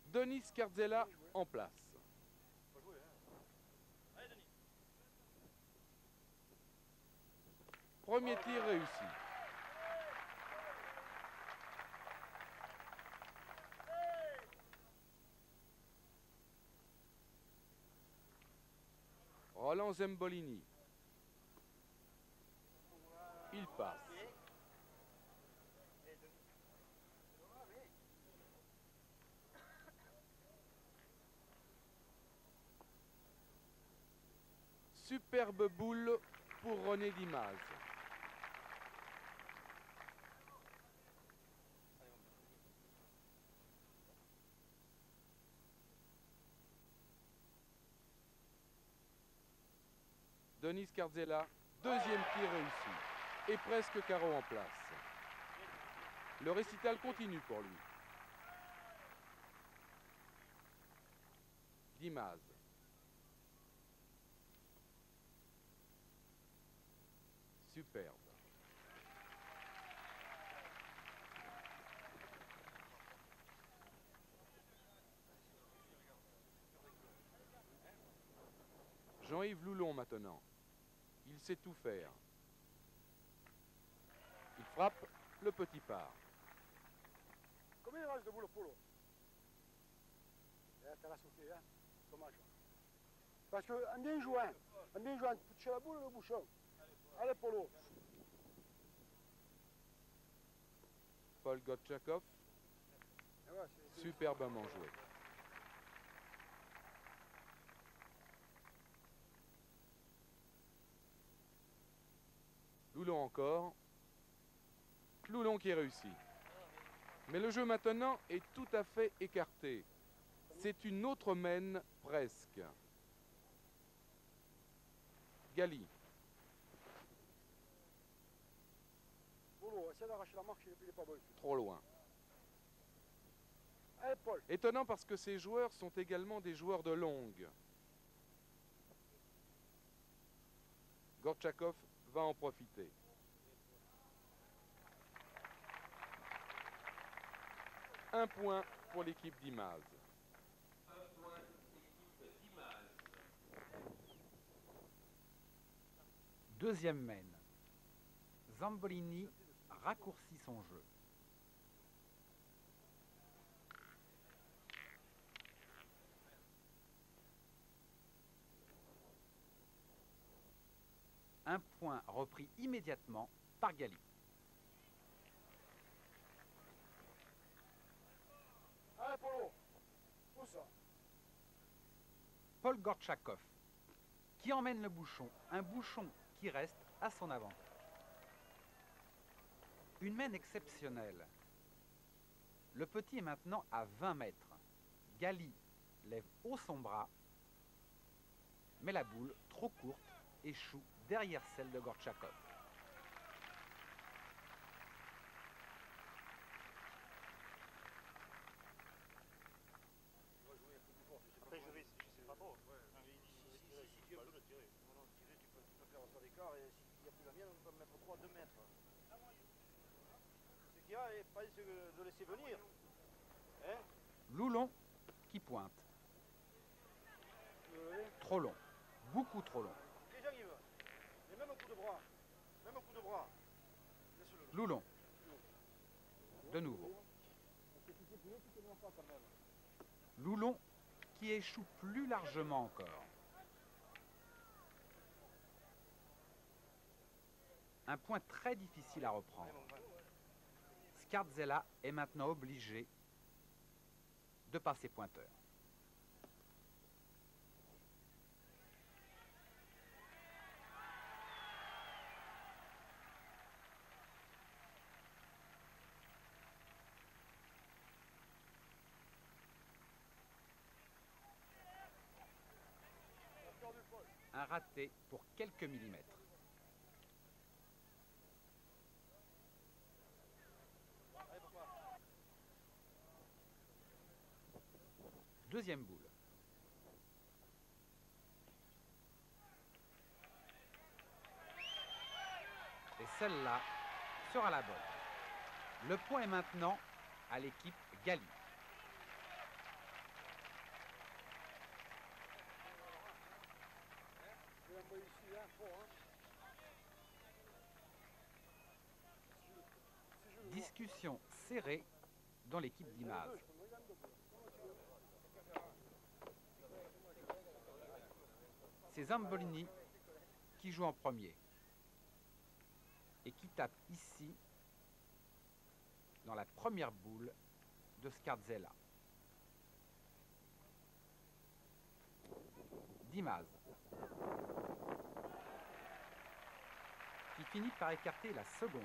Denis Scarzella en place. Premier tir réussi. Roland Zembolini. Il passe. Superbe boule pour René Dimaz. Denis Scarzella, deuxième tir réussi. Et presque carreau en place. Le récital continue pour lui. Dimaz. Superbe. Jean-Yves Loulon maintenant. Il sait tout faire. Il frappe, le petit part. Combien il reste de boule polo? T'as la sauté, hein? Dommage. Parce qu'en bien jouant, tu touches la boule, le bouchon. Allez, polo. Paul Gotchakov. Superbement joué. Loulon encore. Loulon qui réussit. Mais le jeu maintenant est tout à fait écarté. C'est une autre mène presque. Gali. Polo, essaie d'arracher la marche, il n'est pas bon. Trop loin. Allez, Paul. Étonnant parce que ces joueurs sont également des joueurs de longue. Gortchakov va en profiter. Un point pour l'équipe Dimaz. Deuxième mène. Zambolini raccourcit son jeu. Un point repris immédiatement par Gali. Allez, Polo. Où ça? Paul Gortchakov qui emmène le bouchon, un bouchon qui reste à son avantage. Une mène exceptionnelle. Le petit est maintenant à 20 mètres. Gali lève haut son bras, mais la boule, trop courte, échoue derrière celle de Gortchakov. Après, je sais pas trop. Si Dieu peut le tirer. Non, tirer, tu peux faire ça d'écart. Et s'il n'y a plus la mienne, on peut me mettre 3 à 2 mètres. Ce qu'il y a, et pas de laisser venir. Hein? Loulon qui pointe. Trop long. Beaucoup trop long. Et j'arrive. Et même un coup de bras. Même un coup de bras. Laisse-le. Loulon. De nouveau. Loulon qui échoue plus largement encore. Un point très difficile à reprendre. Scarzella est maintenant obligé de passer pointeur. Un raté pour quelques millimètres. Deuxième boule. Et celle-là sera la bonne. Le point est maintenant à l'équipe Gali. réussi, hein, fort, hein. Si je le vois. Discussion serrée dans l'équipe d'Imaz. Je peux me regarder, comment tu veux. C'est Zambolini qui joue en premier et qui tape ici dans la première boule de Scarzella. D'Imaz qui finit par écarter la seconde.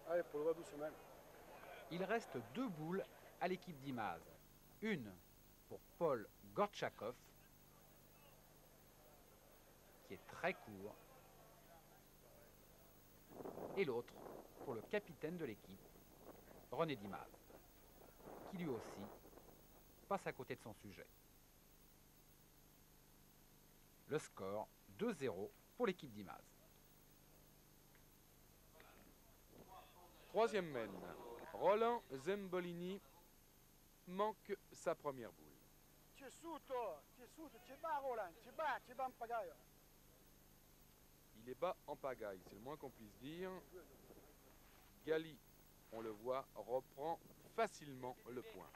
Allez, pour le voir doucement. Il reste 2 boules à l'équipe d'Imaz. Une pour Paul Gortchakov, qui est très court, et l'autre pour le capitaine de l'équipe, René D'Imaz, qui lui aussi passe à côté de son sujet. Le score 2-0 pour l'équipe d'Imaz. Troisième mène. Roland Zembolini manque sa première boule. Tu es sous, toi. Tu es sous, tu es bas, Roland. Tu es bas en pagaille. Il est bas en pagaille, c'est le moins qu'on puisse dire. Gali, on le voit, reprend facilement le point.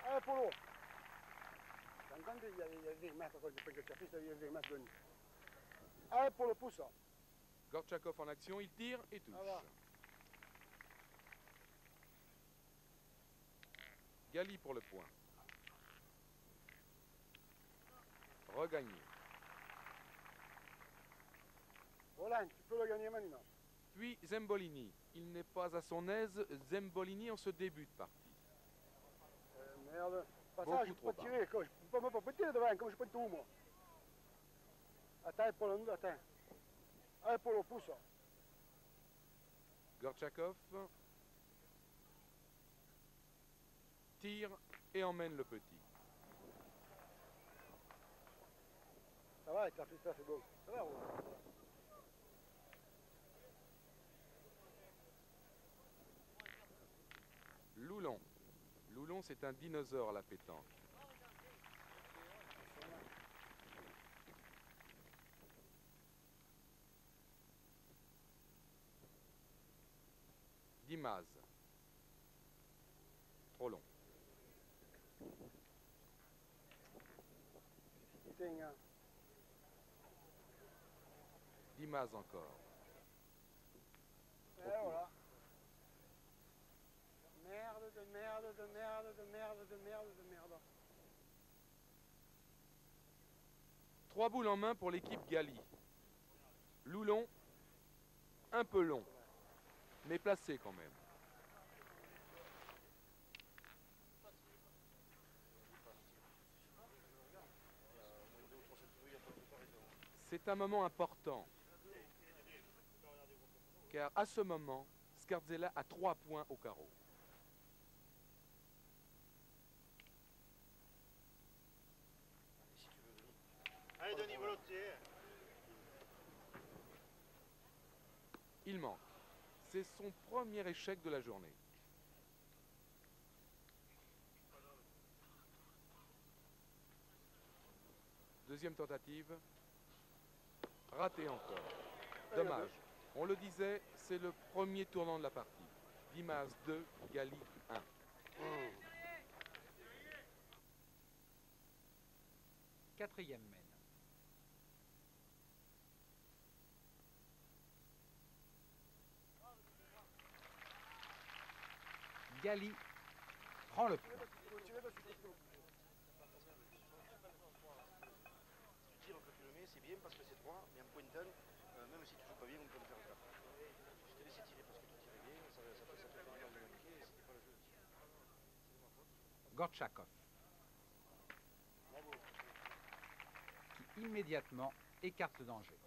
Allez, Polo. T'as entendu, il y avait 20 mètres quand je prends le il y avait 20 mètres de nuit. Allez, Polo, pousse ça. Gortchakov en action, il tire et touche. Ah, va. Gali pour le point. Regagné. Roland, tu peux le gagner maintenant. Puis Zembolini. Il n'est pas à son aise. Zembolini en ce début de partie. Merde. Pas Beaucoup ça, je peux trop pas tirer. Je peux pas tirer devant, comme je peux tout, moi. Attends, Polo, attends. Allez, Polo, pousse ça. Gortchakov tire et emmène le petit. Ça va, t'as fait ça, c'est bon. Ça va, Roland. Loulon. Loulon, c'est un dinosaure à la pétanque. D'Imaz. Trop long. Tiens, hein. D'Imaz encore. Et voilà. Merde, de merde, de merde, de merde, de merde, de merde. 3 boules en main pour l'équipe Gali. Loulon, un peu long, mais placé quand même. C'est un moment important, car à ce moment, Scarzella a 3 points au carreau. Allez, Denis Volontiers. Il manque. C'est son premier échec de la journée. Deuxième tentative. Raté encore. Dommage. On le disait, c'est le premier tournant de la partie. D'Imaz 2, Gali 1. Quatrième mène. Gali prend le point. Tu tires quand tu le mets, c'est bien parce que c'est droit, mais en pointant, même si tu joues pas bien, on peut le faire 4. Je t'ai laissé tirer parce que tu tirais bien, ça te fait un mal de manquer et c'était pas le jeu. Gortchakov, Bravo. qui immédiatement écarte le danger.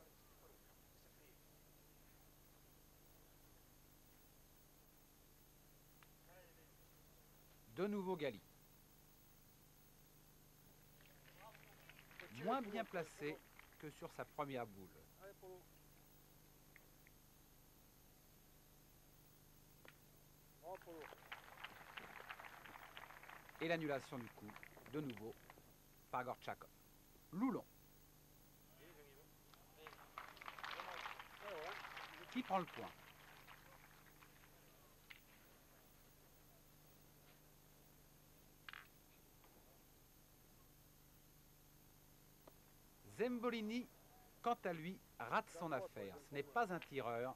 De nouveau Gali. Moins bien placé que sur sa première boule. Allez, Polo. Bravo, Polo. Et l'annulation du coup, de nouveau, par Gortchakov. Loulon. Qui prend le point? Zembolini, quant à lui, rate son affaire. Ce n'est pas un tireur.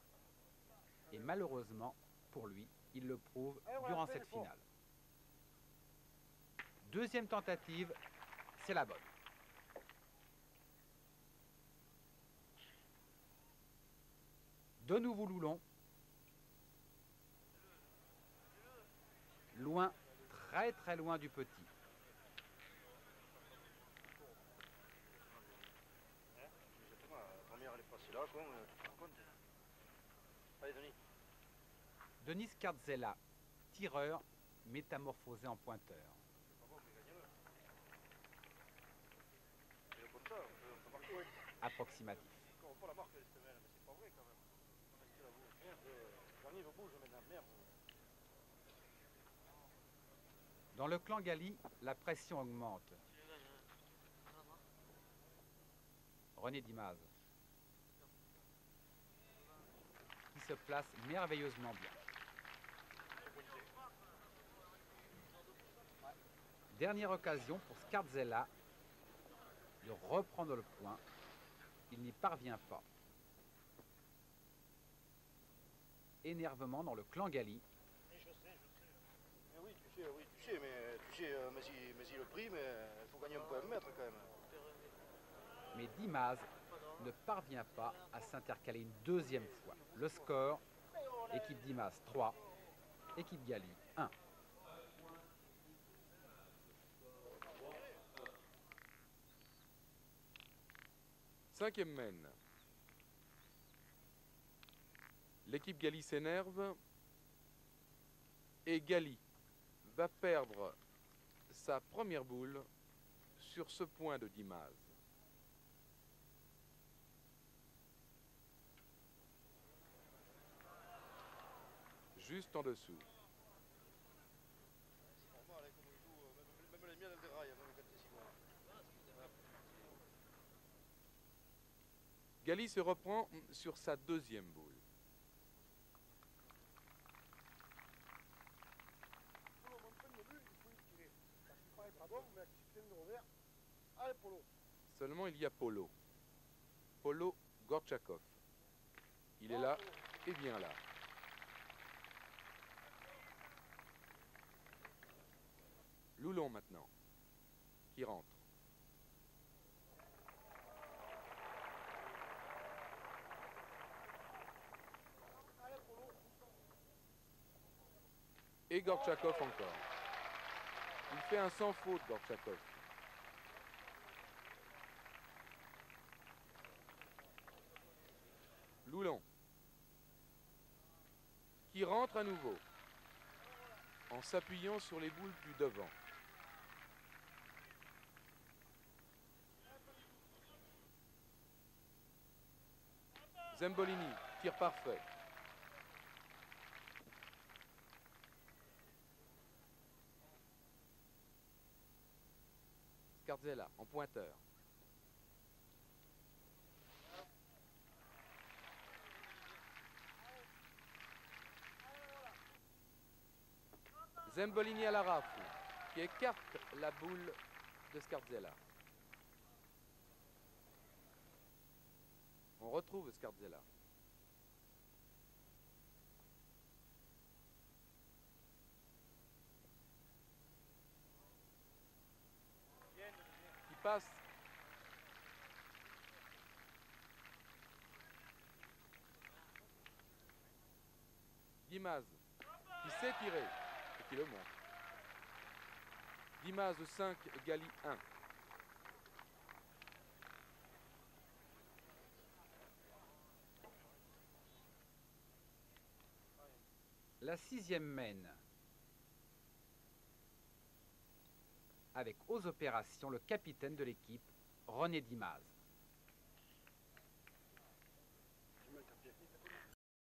Et malheureusement, pour lui, il le prouve durant cette finale. Deuxième tentative, c'est la bonne. De nouveau Loulon. Loin, très très loin du petit. Exactement, la première elle est passée là, quoi, tu te rends compte. Allez, Denis. Denis Scardzella, tireur métamorphosé en pointeur. C'est pas bon, mais gagne-le. C'est comme ça, on peut marquer. Approximatif. On peut la marquer cette semaine, mais c'est pas vrai quand même. Qu'est-ce que la boue? Merde, j'arrive, bouge maintenant, merde. Dans le clan Gali, la pression augmente. René Dimaz, qui se place merveilleusement bien. Dernière occasion pour Scardzella de reprendre le point. Il n'y parvient pas. Énervement dans le clan Gali. Oui, tu sais, mais si le prix, mais il faut gagner un point à mètre quand même. Mais Dimaz ne parvient pas à s'intercaler une deuxième fois. Le score, équipe Dimaz 3, équipe Gali 1. Cinquième mène. L'équipe Gali s'énerve et Gali va perdre sa première boule sur ce point de Dimaz. Juste en dessous. C'est normal, comme on joue, même les miennes elles déraillent, même quand c'est si loin. Gali se reprend sur sa deuxième boule. Seulement il y a Polo. Polo Gortchakov. Il est là et bien là. Loulon maintenant, qui rentre. Et Gortchakov encore. Il fait un sans faute, Gortchakov. Loulon, qui rentre à nouveau, en s'appuyant sur les boules du devant. Zembolini, tir parfait. Scardzella en pointeur. Zembolini à la rafle, qui écarte la boule de Scardzella. On retrouve Scardzella. Qui passe Dimaz, qui sait tirer et qui le montre. Dimaz 5, Gali 1. La sixième mène. Avec aux opérations le capitaine de l'équipe, René Dimaz.